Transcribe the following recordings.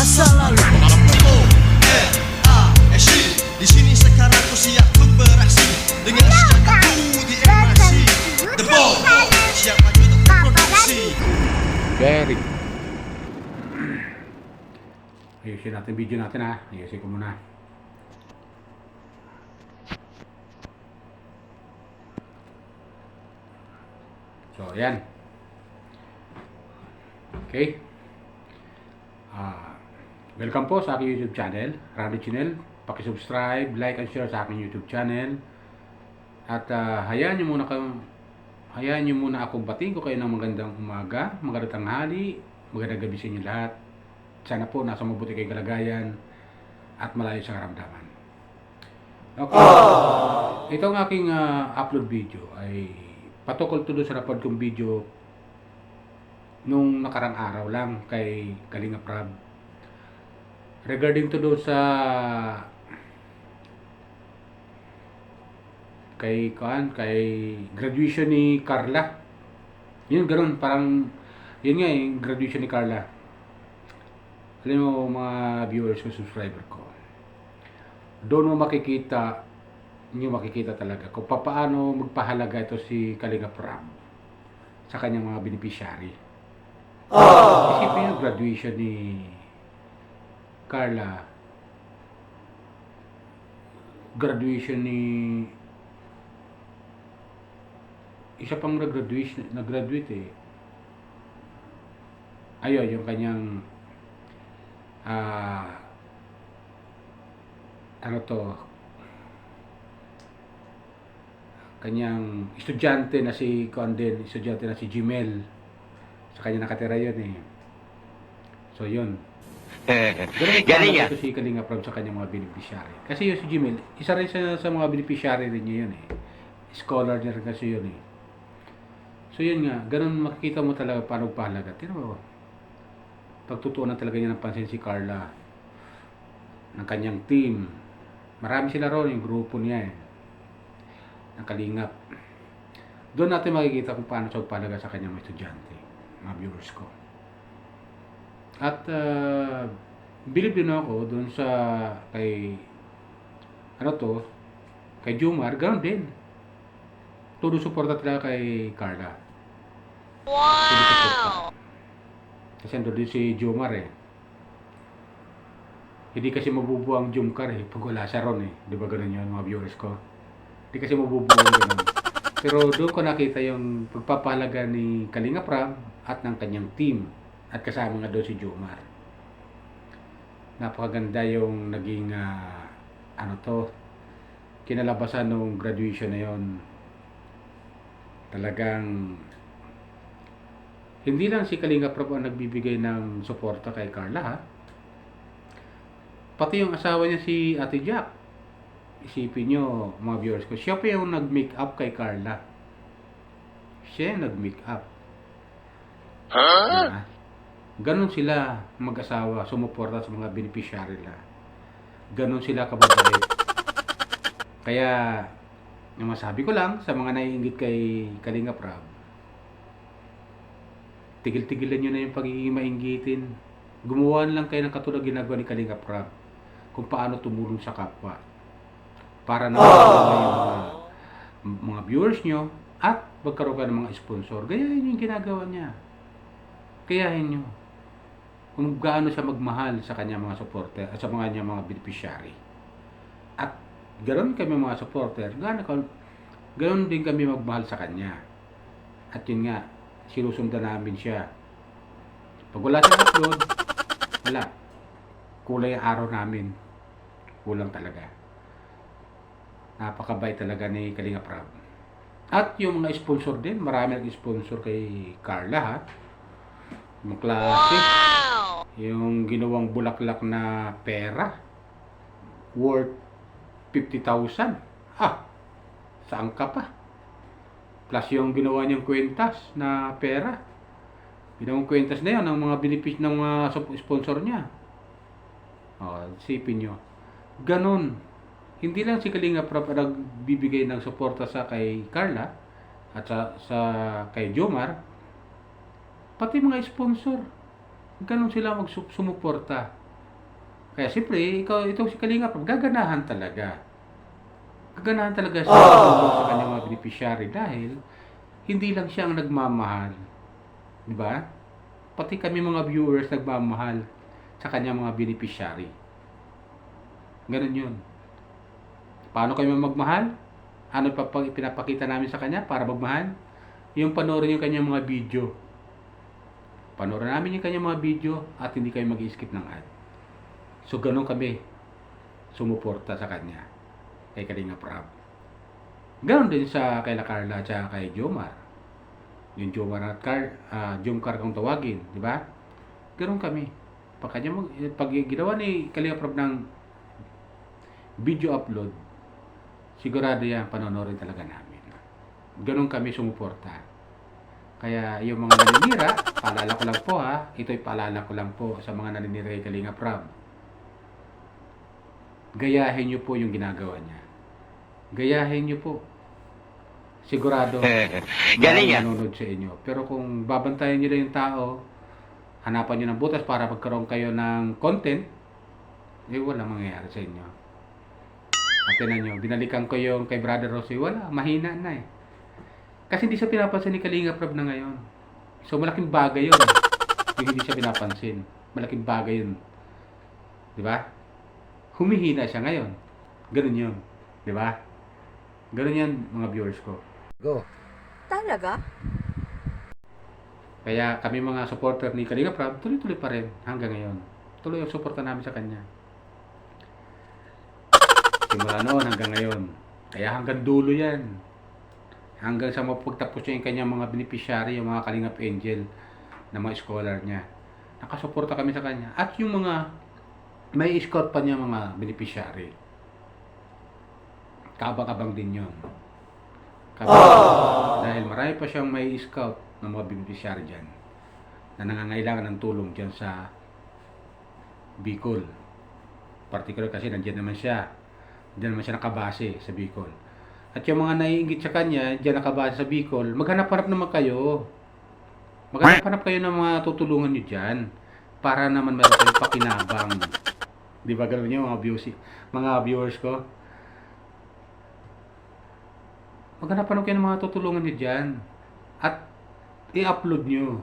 masa lalu. Pengarap ko R.A.S.I. Di sini sekarang ku siap untuk beraksi dengan sejagatku di MIC. The Ball siap maju untuk berproduksi. Very. Ayusin natin video natin ha. Ayusin ko muna. So, ayan. Okay. Welcome po sa aking YouTube channel, Randy Channel. Paki-subscribe, like, and share sa aking YouTube channel. At hayaan nyo muna akong batiin ko kayo ng magandang umaga, magandang tanghali, magandang gabi sa inyo lahat. Sana po nasa mabuti kayong kalagayan at malayo sa karamdaman. Okay. Ito ang aking upload video ay patukol to doon sa napad kong video nung nakarang araw lang kay Kalinga Prab. Regarding to doon sa kay graduation ni Carla. Yun ganoon, parang yun nga yung graduation ni Carla. Alam mo mga viewers ko, subscriber ko, doon mo makikita talaga kung paano magpahalaga ito si Kalinga Prab sa kanyang mga beneficiary. Isipin yung graduation ni Carla, graduation ni isa pang nag-graduate eh. Ayun, yung kanyang kanyang estudyante na si Jimel. Sa kanya nakatira yun eh. So yun. Galing yan. Ito si Kalinga Prab sa kanyang mga beneficiary. Kasi yung si Jimel, isa rin sa mga beneficiary rin niya yun eh. Scholar niya rin kasi yun eh. So yun nga, ganun makikita mo talaga paano pahalaga. Tira mo, pagtutuunan talaga niya ng pansin si Carla ng kanyang team. Marami sila ron, yung grupo niya eh, ng Kalingap. Doon natin makikita kung paano siya pahalaga sa kanyang mga estudyante, mga viewers ko. At believe din ako doon sa kay kay Jomar, ganoon din. Todo suporta talaga kay Carla. Wow! Kasi ando din si Jomar eh. Hindi kasi mabubuo ang Jomcar eh pag wala siya ron eh. Di ba ganun yun mga viewers ko? Hindi kasi mabubuo ang ganun. Pero doon ko nakita yung pagpapahalaga ni Kalinga Prab at ng kanyang team. At kasama nga doon si Jomar. Napakaganda yung naging kinalabasan ng graduation na yon. Talagang hindi lang si Kalinga Prab ang nagbibigay ng suporta kay Carla ha. Pati yung asawa niya si Ate Jack. Isipin nyo mga viewers ko, siya pa yung nag-make up kay Carla. Siya yung nag-make up. Diba? Ganon sila mag-asawa, sumuporta sa mga beneficiary nila. Ganon sila kababait. Kaya yung masabi ko lang sa mga naiinggit kay Kalinga Prab, tigil-tigilan nyo na yung pagiging mainggitin. Gumawa lang kayo ng katulad ginagawa ni Kalinga Prab kung paano tumulong sa kapwa para na yung mga viewers nyo at magkaroon ka ng mga sponsor. Gayahin yung ginagawa niya. Gayahin nyo kung gaano siya magmahal sa kanya mga supporter at sa mga beneficiary. At ganoon kami mga supporter, ganoon din kami magmahal sa kanya. At yun nga, sinusundan namin siya. Pag wala siyang upload, wala. Kulay ang araw namin. Kulang talaga. Napakabait talaga ni Kalinga Prab. At yung mga sponsor din, marami nag-sponsor kay Carla ha. Yung klase. Wow! Yung ginawang bulaklak na pera. Worth 50,000. Saan ka pa? Plus yung ginawa niyang kwentas na pera. Ginawang kwentas na yun ng mga benefits ng mga sponsor niya. Isipin nyo. Ganon. Hindi lang si Kalinga Prab nagbibigay ng suporta sa kay Carla at sa kay Jomar. Pati mga sponsor. Ganon sila sumuporta. Kaya siyempre, itong si Kalinga Prab, gaganahan talaga. Gaganahan talaga siya sa kanyang mga beneficiary dahil hindi lang siya ang nagmamahal. Di ba? Pati kami mga viewers nagmamahal sa kanyang mga beneficiary. Ganun yun. Paano kami magmahal? Ano pinapakita namin sa kanya para magmahal? Yung panoorin yung kanyang mga video. Panoorin namin yung kanyang mga video at hindi kayo mag-skip ng ad. So, ganun kami sumuporta sa kanya. Kay Kalinga Prab. Ganun din sa kay La Carla at kay Jomar. Yung Jomar at Jomcar kung tawagin. Di ba? Ganun kami. Pag ginawa ni Kalinga Prab ng video upload, sigurado yan, panonorin talaga namin. Ganun kami sumuporta. Kaya yung mga naninira, paalala ko lang po ha, ito'y paalala ko lang po sa mga naninira kay Kalinga Prab. Gayahin nyo po yung ginagawa niya. Gayahin nyo po. Sigurado Galing yan. manunod sa inyo. Pero kung babantayan nyo lang yung tao, hanapan nyo ng butas para magkaroon kayo ng content, eh walang mangyayari sa inyo. At tinan nyo, binalikan ko yung kay Brother Rossi, wala, mahina na eh. Kasi hindi siya pinapansin ni Kalinga Prab na ngayon. So malaking bagay yun. Yung hindi siya pinapansin. Malaking bagay yun. Di ba? Humihina siya ngayon. Ganun yun. Di ba? Ganun yan mga viewers ko. Go. Talaga? Kaya kami mga supporter ni Kalinga Prab, tuloy-tuloy pa rin hanggang ngayon. Tuloy ang suporta namin sa kanya. Simula noon hanggang ngayon. Kaya hanggang dulo yan. Hanggang sa mapagtapos niya yung kanyang mga beneficiary, yung mga Kalingap Angel na mga scholar niya. Nakasuporta kami sa kanya. At yung mga may scout pa niya mga beneficiary. Kabang-abang din yun. Dahil marami pa siyang may scout ng mga beneficiary dyan na nangangailangan ng tulong dyan sa Bicol. Particular kasi nandiyan naman siya. Diyan naman siya nakabase sa Bicol. At yung mga naiinggit sa kanya, diyan nakabase sa Bicol, maghanap-hanap naman kayo. Maghanap-hanap kayo ng mga tutulungan nyo dyan para naman meron kayong pakinabang. Di ba gano'n yung mga viewers ko? Maghanap-hanap kayo ng mga tutulungan nyo dyan at i-upload nyo.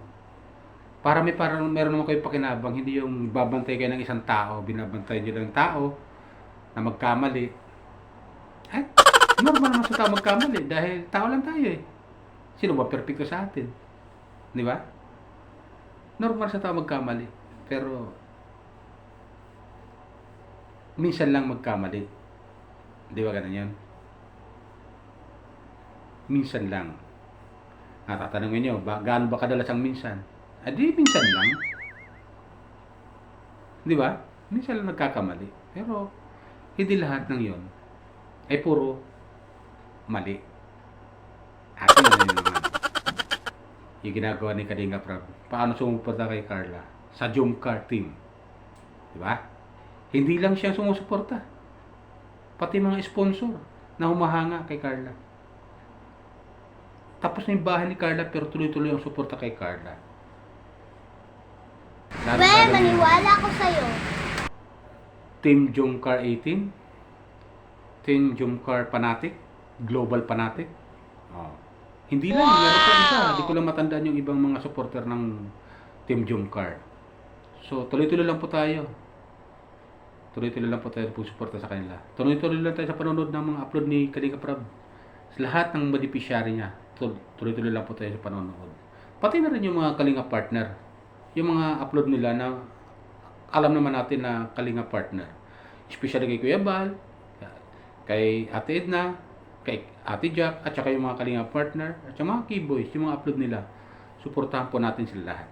Para meron naman kayong pakinabang, hindi yung babantay kayo ng isang tao, binabantay nyo ng tao na magkamali. Ay, normal naman sa tao magkamali dahil tao lang tayo eh. Sino ba perfecto sa atin? Di ba? Normal sa tao magkamali. Pero minsan lang magkamali. Di ba ganun yun? Minsan lang. Tatanungin nyo, gaano ba kadalas ang minsan? Di minsan lang. Di ba? Minsan lang nagkakamali. Pero hindi lahat ng yon ay puro mali. Atin na yun naman. Yung ginagawa ni Kalinga Prab. Paano sumuporta kay Carla? Sa Jomcar team. Di ba? Hindi lang siya sumusuporta. Pati mga sponsor na humahanga kay Carla. Tapos na yung bahay ni Carla pero tuloy-tuloy ang suporta kay Carla. Maniwala ko sa'yo. Team Jomcar 18. Team Jomcar Fanatic. Global Fanatic. Oh. Hindi lang. Meron pa isa. Hindi ko lang matandaan yung ibang mga supporter ng Team Jomcar. So, tuloy-tuloy lang po tayo. Tuloy-tuloy lang po tayo suporta sa kanila. Tuloy-tuloy lang tayo sa panonood ng mga upload ni Kalinga Prab. Sa lahat ng beneficiary niya. Tuloy-tuloy lang po tayo sa panonood. Pati na rin yung mga Kalinga partner. Yung mga upload nila na alam naman natin na Kalinga partner. Especially kay Kuya Bal, kay Ate Edna, kay Ate Jack, at saka yung mga Kalinga partner, at saka mga Keyboys, yung mga upload nila. Suportahan po natin sila lahat.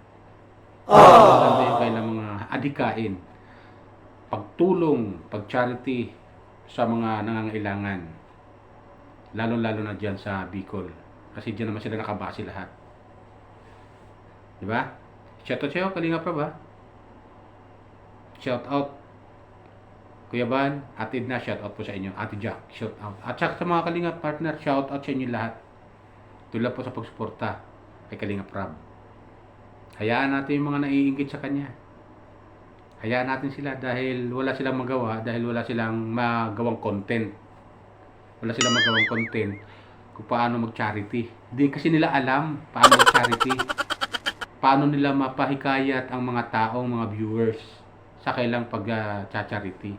Maganda yung kailang mga adikain. Pagtulong, pag-charity sa mga nangangailangan. Lalo-lalo na dyan sa Bicol. Kasi dyan naman sila nakabase lahat. Diba? Shoutout sa'yo, Kalinga Prab ha. Shoutout. Kuya Ban, Ate Edna, shoutout po sa inyo. Ate Jack, shoutout. At saka sa mga Kalinga partner, shoutout sa inyo lahat. Tulad po sa pagsuporta kay Kalinga Prab. Hayaan natin yung mga naiinggit sa kanya. Hayaan natin sila dahil wala silang magawa, dahil wala silang magawang content. Wala silang magawang content kung paano mag-charity. Hindi kasi nila alam paano mag-charity. Paano nila mapahikayat ang mga taong, mga viewers sa kailang pag-charity.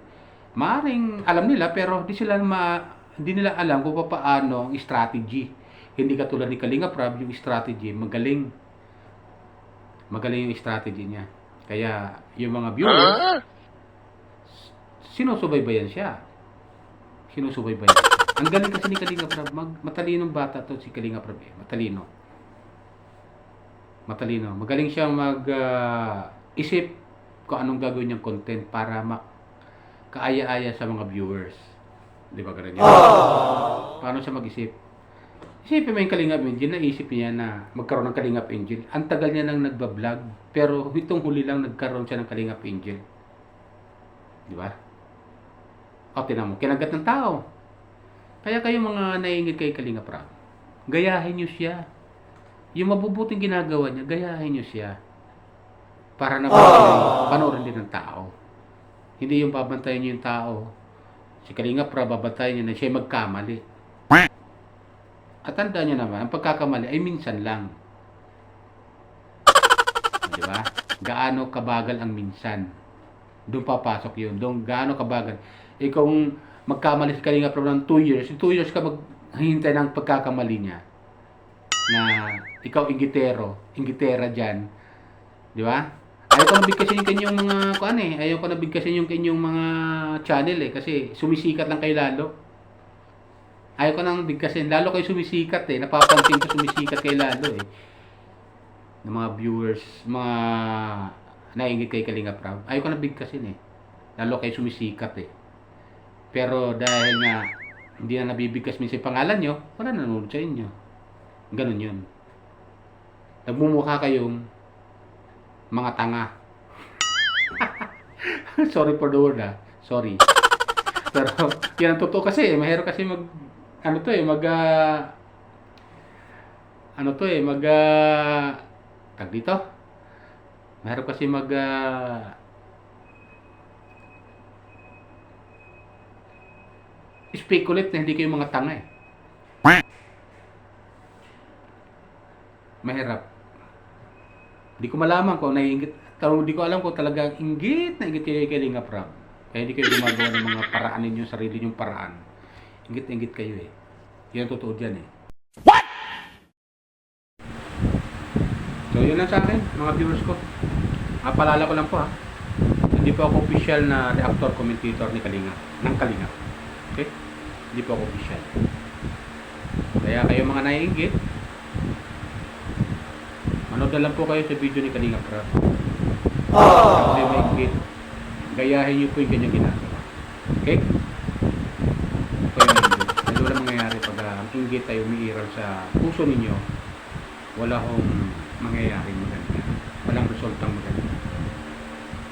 Maaring alam nila pero hindi nila alam kung paano ang strategy. Hindi katulad ni Kalinga Prab, yung strategy magaling. Magaling yung strategy niya. Kaya yung mga viewers sinusubaybayan siya. Sinusubaybayan. Ang galing kasi ni Kalinga Prab, matalinong bata to si Kalinga Prab. Matalino. Matalino. Magaling siyang isip kung anong gagawin niyang content para kaaya-aya sa mga viewers. Di ba ganun yun? Paano siya mag-isip? Isipin mo yung Kalingap Angel, naisip niya na magkaroon ng Kalingap Angel. Ang tagal niya nang nagbablog, pero itong huli lang nagkaroon siya ng Kalingap Angel. Di ba? O, tinan mo, kinagat ng tao. Kaya kayo mga naiingit kay Kalingap Prab, gayahin niyo siya. Yung mabubuting ginagawa niya, gayahin niyo siya. Para na panoorin din ng tao. Hindi yung babantayan niyo yung tao. Si Kalingap Prab, babantayan niya na siya magkamali. At tandaan niyo naman, ang pagkakamali ay minsan lang. Di ba? Gaano kabagal ang minsan? Doon papasok yun. Doon gaano kabagal. Kung magkamali si Kalingap Prab ng 2 years, 2 years ka maghihintay ng pagkakamali niya. Na ikaw ingitera dyan. Di ba? Ayaw ko nabigkasin yung kanyang mga ayaw ko nabigkasin yung kanyang mga channel kasi sumisikat lang kayo lalo. Ayaw ko nang bigkasin, lalo kayo sumisikat napapansin ko sumisikat kayo lalo ng mga viewers, mga naingit kay Kalinga Prab. Ayaw ko nang bigkasin lalo kayo sumisikat pero dahil nga hindi na nabibigkas minsan yung pangalan nyo, wala nanonood sa inyo. Ganun yun. Nagmumukha kayong mga tanga. Sorry for the word sorry. Pero yan ang totoo kasi mahirap kasi tag dito. Mahirap kasi speculate na hindi kayo mga tanga Mahirap. Hindi ko malaman kung naiingit. Hindi ko alam kung talagang inggit na inggit kayo kay Kalinga Prab. Kaya hindi kayo gumagawa ng mga paraan ninyo, sarili nyong paraan. Inggit kayo Yan ang totoo dyan What? So yun lang sa akin, mga viewers ko. Paalala ko lang po hindi po ako official na reactor commentator ni Kalinga. Ng Kalinga. Okay? Hindi po ako official. Kaya kayo mga naiinggit, manood na lang po kayo sa video ni Kalinga Prab. Kung kayo maiinggit, gayahin niyo po yung kanyang ginagawa. Okay? Wala mangyayari pag inggit tayo umiiral sa puso ninyo, wala hong mangyayari maganda. Walang resultang maganda.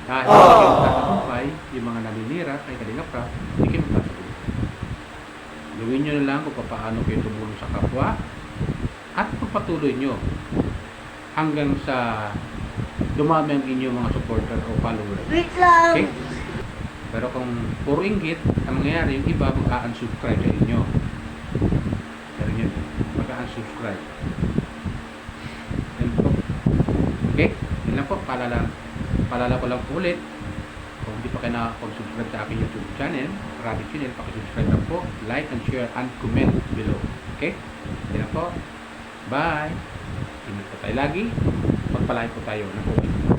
Dahil hindi kayo magtatagumpay, yung mga naninira kay Kalinga Prab, hindi kayo magtatagumpay. Gawin nyo na lang kung paano kayo tumulong sa kapwa at pagpatuloy nyo hanggang sa dumami ang inyong mga supporter o followers. Okay? Pero kung puro inggit, ang mangyayari, yung iba mag-unsubscribe sa inyo. Pero yun, mag-unsubscribe. Yan po. Okay? Yan lang po. Paalala ko lang po ulit. Kung hindi pa kayo nakapag-subscribe sa aking YouTube channel, Rabbit Channel, pakisubscribe lang po. Like and share and comment below. Okay? Yan lang po. Bye! Ingat po tayo lagi. Pagpalain po tayo ng COVID.